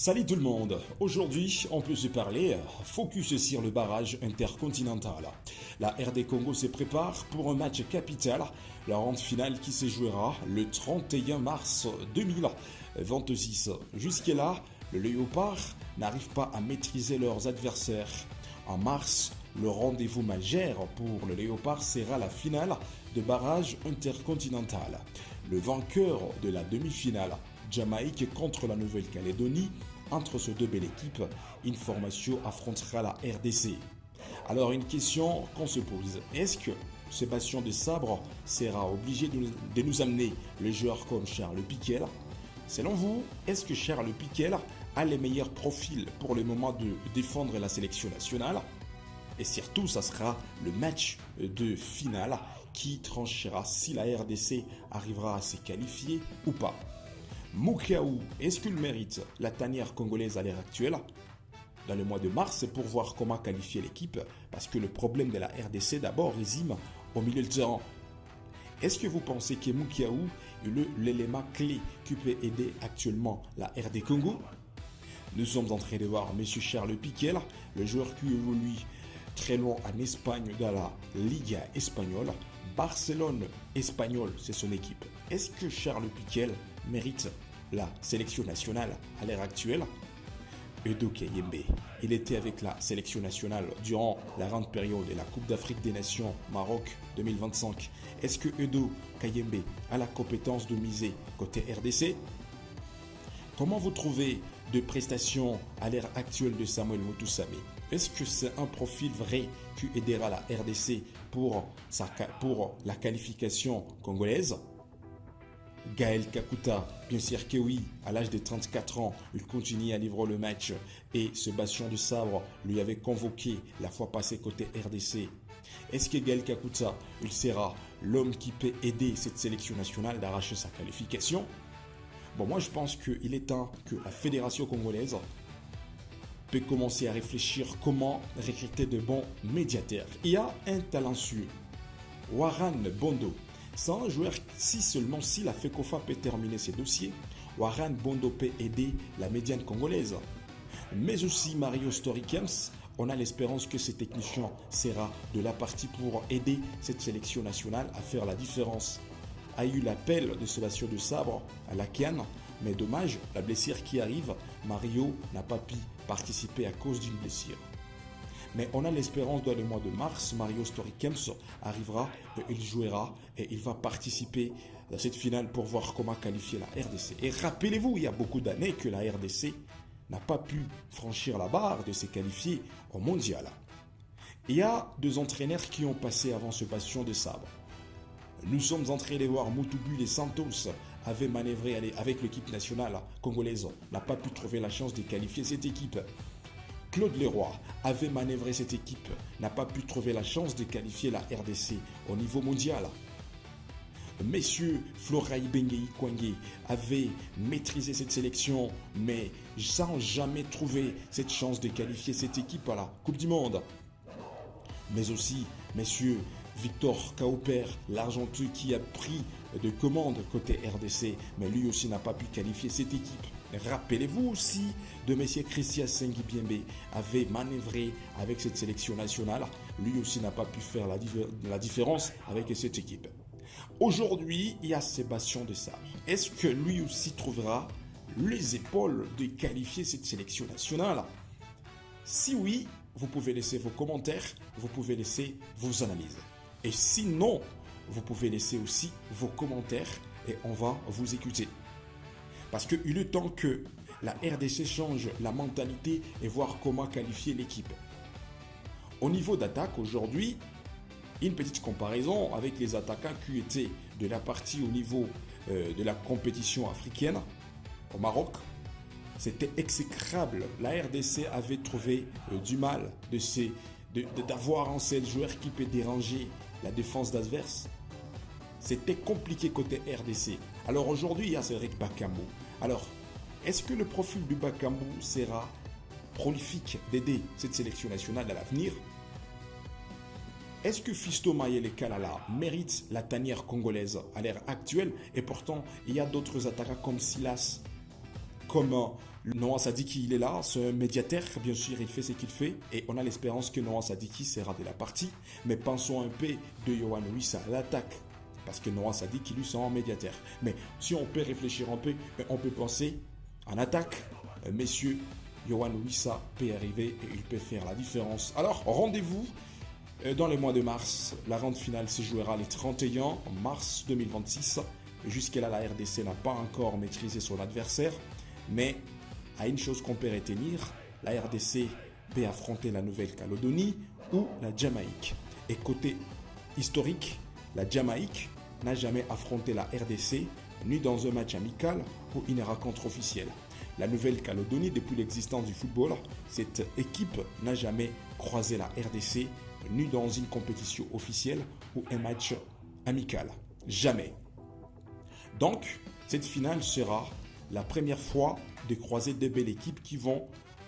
Salut tout le monde, aujourd'hui on peut se parler focus sur le barrage intercontinental. La RD Congo se prépare pour un match capital, la ronde finale qui se jouera le 31 mars 2026. Jusque-là, le Léopard n'arrive pas à maîtriser leurs adversaires. En mars, le rendez-vous majeur pour le Léopard sera la finale de barrage intercontinental. Le vainqueur de la demi-finale, Jamaïque contre la Nouvelle-Calédonie, entre ces deux belles équipes, Information affrontera la RDC. Alors une question qu'on se pose, est-ce que Sébastien de Sabre sera obligé de nous amener les joueurs comme Charles Piquel? Selon vous, est-ce que Charles Piquel a les meilleurs profils pour le moment de défendre la sélection nationale? Et surtout, ça sera le match de finale qui tranchera si la RDC arrivera à se qualifier ou pas. Moukhaou, est-ce qu'il mérite la tanière congolaise à l'heure actuelle? Dans le mois de mars, c'est pour voir comment qualifier l'équipe, parce que le problème de la RDC d'abord résime au milieu de terrain. Est-ce que vous pensez que Moukhaou est l'élément clé qui peut aider actuellement la RD Congo? Nous sommes en train de voir M. Charles Piquel, le joueur qui évolue très loin en Espagne dans la Liga espagnole. Barcelone espagnol, c'est son équipe. Est-ce que Charles Piquel mérite la sélection nationale à l'heure actuelle? Edo Kayembe, il était avec la sélection nationale durant la grande période de la Coupe d'Afrique des Nations Maroc 2025. Est-ce que Edo Kayembe a la compétence de miser côté RDC? Comment vous trouvez de prestations à l'ère actuelle de Samuel Moutoussame? Est-ce que c'est un profil vrai qui aidera la RDC pour la qualification congolaise? Gaël Kakuta, bien sûr que oui, à l'âge de 34 ans, il continue à livrer le match et Sébastien de Sabre lui avait convoqué la fois passée côté RDC. Est-ce que Gaël Kakuta, il sera l'homme qui peut aider cette sélection nationale d'arracher sa qualification? Bon, moi je pense qu'il est temps que la fédération congolaise peut commencer à réfléchir comment recruter de bons médiateurs. Il y a un talentueux, Warren Bondo. C'est un joueur, si la FECOFA peut terminer ses dossiers, Warren Bondo peut aider la médiane congolaise. Mais aussi Mario Storikems, on a l'espérance que ce technicien sera de la partie pour aider cette sélection nationale à faire la différence. A eu l'appel de Sébastien de Sabre à la Cannes, mais dommage, la blessure qui arrive, Mario n'a pas pu participer à cause d'une blessure. Mais on a l'espérance dans le mois de mars, Mario Storikems arrivera, il jouera et il va participer à cette finale pour voir comment qualifier la RDC. Et rappelez-vous, il y a beaucoup d'années que la RDC n'a pas pu franchir la barre de se qualifier au mondial. Il y a deux entraîneurs qui ont passé avant Sébastien de Sabre. Nous sommes en train de voir Moutoubu et Santos avait manœuvré avec l'équipe nationale congolaise, n'a pas pu trouver la chance de qualifier cette équipe. Claude Leroy avait manœuvré cette équipe, n'a pas pu trouver la chance de qualifier la RDC au niveau mondial. Messieurs Florai Bengei Kwangé avait maîtrisé cette sélection, mais sans jamais trouver cette chance de qualifier cette équipe à la Coupe du Monde. Mais aussi, messieurs Victor Kauper, l'Argentin qui a pris de commandes côté RDC, mais lui aussi n'a pas pu qualifier cette équipe. Rappelez-vous aussi de M. Christian Sengibiembe avait manœuvré avec cette sélection nationale. Lui aussi n'a pas pu faire la différence avec cette équipe. Aujourd'hui, il y a Sébastien de Sabre. Est-ce que lui aussi trouvera les épaules de qualifier cette sélection nationale? Si oui, vous pouvez laisser vos commentaires, vous pouvez laisser vos analyses. Et sinon, vous pouvez laisser aussi vos commentaires et on va vous écouter. Parce qu'il est temps que la RDC change la mentalité et voir comment qualifier l'équipe. Au niveau d'attaque, aujourd'hui, une petite comparaison avec les attaquants qui étaient de la partie au niveau de la compétition africaine au Maroc. C'était exécrable. La RDC avait trouvé du mal d'avoir un seul joueur qui peut déranger la défense d'adverse. C'était compliqué côté RDC. Alors aujourd'hui, il y a Cédric Bakambu. Alors, est-ce que le profil du Bakambu sera prolifique d'aider cette sélection nationale à l'avenir? Est-ce que Fisto Mayele Kalala mérite la tanière congolaise à l'ère actuelle? Et pourtant, il y a d'autres attaquants comme Silas, comme Noah Sadiki, il est là, c'est un médiateur, bien sûr, il fait ce qu'il fait. Et on a l'espérance que Noah Sadiki sera de la partie. Mais pensons un peu de Yohan Wissa à l'attaque. Parce que Noah Sadiki, lui, c'est un médiateur. Mais si on peut réfléchir un peu, on peut penser en attaque. Messieurs, Yohan Wissa peut arriver et il peut faire la différence. Alors, rendez-vous dans les mois de mars. La ronde finale se jouera le 31 mars 2026. Jusqu'à là, la RDC n'a pas encore maîtrisé son adversaire. Mais à une chose qu'on peut retenir, la RDC peut affronter la Nouvelle-Calédonie ou la Jamaïque. Et côté historique, la Jamaïque n'a jamais affronté la RDC, ni dans un match amical ou une rencontre officielle. La Nouvelle-Calédonie, depuis l'existence du football, cette équipe n'a jamais croisé la RDC, ni dans une compétition officielle ou un match amical. Jamais. Donc, cette finale sera la première fois de croiser deux belles équipes qui vont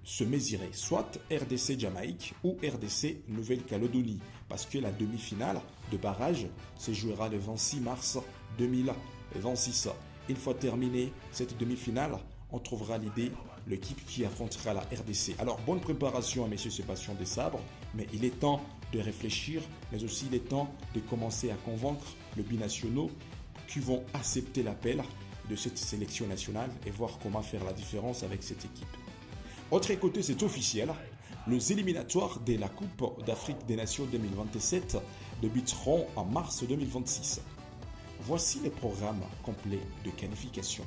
se mesurer, soit RDC Jamaïque ou RDC Nouvelle-Calédonie, parce que la demi-finale de barrage se jouera le 26 mars 2026. Une fois terminée cette demi-finale, on trouvera l'idée, l'équipe qui affrontera la RDC. Alors, bonne préparation à M. Sébastien Desabre, mais il est temps de réfléchir, mais aussi il est temps de commencer à convaincre les binationaux qui vont accepter l'appel de cette sélection nationale et voir comment faire la différence avec cette équipe. Autre côté, c'est officiel. Les éliminatoires de la Coupe d'Afrique des Nations 2027 débuteront en mars 2026. Voici le programme complet de qualification.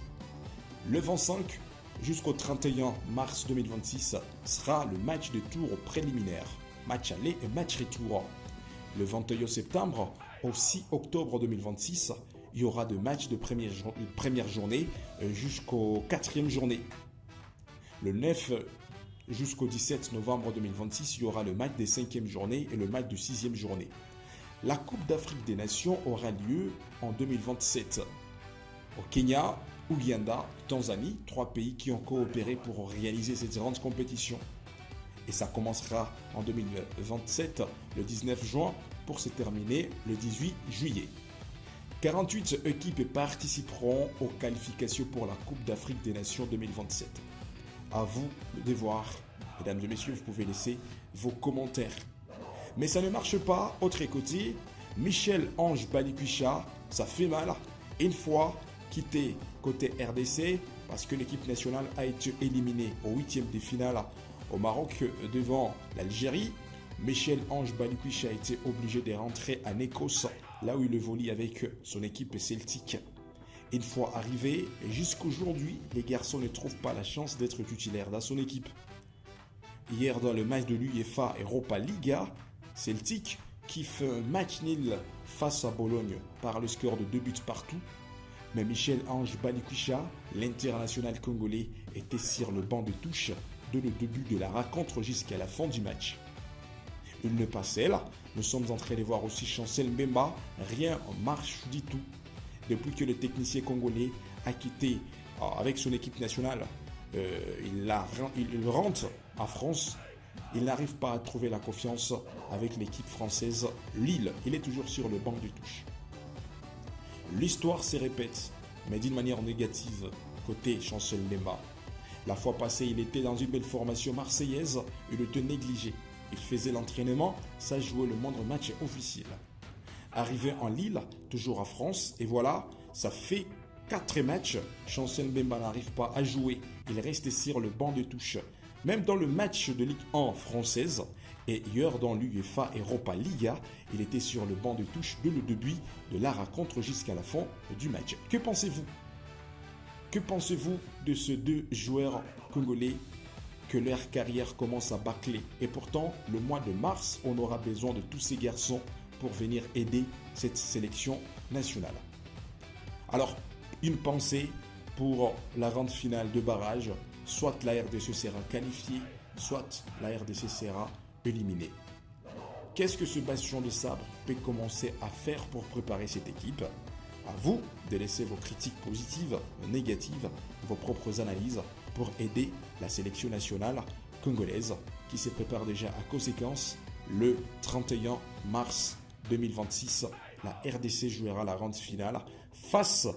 Le 25 jusqu'au 31 mars 2026 sera le match de tour préliminaire, match aller et match retour. Le 21 septembre au 6 octobre 2026, il y aura des matchs de première journée jusqu'aux 4e journée. Le 9 jusqu'au 17 novembre 2026, il y aura le match des 5e journées et le match de 6e journée. La Coupe d'Afrique des Nations aura lieu en 2027 au Kenya, Ouganda, Tanzanie, 3 pays qui ont coopéré pour réaliser cette grande compétition. Et ça commencera en 2027, le 19 juin, pour se terminer le 18 juillet. 48 équipes participeront aux qualifications pour la Coupe d'Afrique des Nations 2027. À vous le devoir. Mesdames et messieurs, vous pouvez laisser vos commentaires. Mais ça ne marche pas. Autre côté, Michel-Ange Balikwisha, ça fait mal. Une fois quitté côté RDC, parce que l'équipe nationale a été éliminée au 8e de finale au Maroc devant l'Algérie. Michel-Ange Balikwisha a été obligé de rentrer en Écosse, là où il évolue avec son équipe Celtic. Une fois arrivé, jusqu'aujourd'hui, les garçons ne trouvent pas la chance d'être titulaires dans son équipe. Hier, dans le match de l'UEFA Europa Liga, Celtic, qui fait un match nul face à Bologne par le score de 2 buts partout, mais Michel-Ange Balikwisha, l'international congolais, était sur le banc de touche de le début de la rencontre jusqu'à la fin du match. Il ne passait là. Nous sommes en train de voir aussi Chancel Mbemba. Rien ne marche du tout. Depuis que le technicien congolais a quitté avec son équipe nationale, il rentre en France. Il n'arrive pas à trouver la confiance avec l'équipe française Lille. Il est toujours sur le banc de touche. L'histoire se répète, mais d'une manière négative côté Chancel Mbemba. La fois passée, il était dans une belle formation marseillaise. Il était négligé. Il faisait l'entraînement, ça jouait le moindre match officiel. Arrivé en Lille, toujours en France, et voilà, ça fait 4 matchs. Chancel Mbemba n'arrive pas à jouer. Il reste sur le banc de touche. Même dans le match de Ligue 1 française, et hier dans l'UEFA Europa Liga, il était sur le banc de touche dès le début de la rencontre jusqu'à la fin du match. Que pensez-vous ? Que pensez-vous de ces deux joueurs congolais que leur carrière commence à bâcler? Et pourtant, le mois de mars, on aura besoin de tous ces garçons pour venir aider cette sélection nationale. Alors, une pensée pour la ronde finale de barrage. Soit la RDC sera qualifiée, soit la RDC sera éliminée. Qu'est-ce que Sébastien Desabre peut commencer à faire pour préparer cette équipe? À vous de laisser vos critiques positives, négatives, vos propres analyses pour aider la sélection nationale congolaise qui se prépare déjà à conséquence. Le 31 mars 2026, la RDC jouera la ronde finale face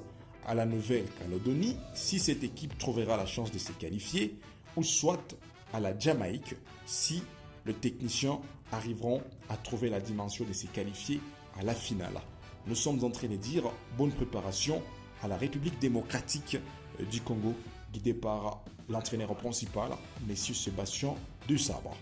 à la Nouvelle-Calédonie si cette équipe trouvera la chance de se qualifier, ou soit à la Jamaïque si les techniciens arriveront à trouver la dimension de se qualifier à la finale. Nous sommes en train de dire bonne préparation à la République démocratique du Congo, guidée par l'entraîneur principal, M. Sébastien Desabre.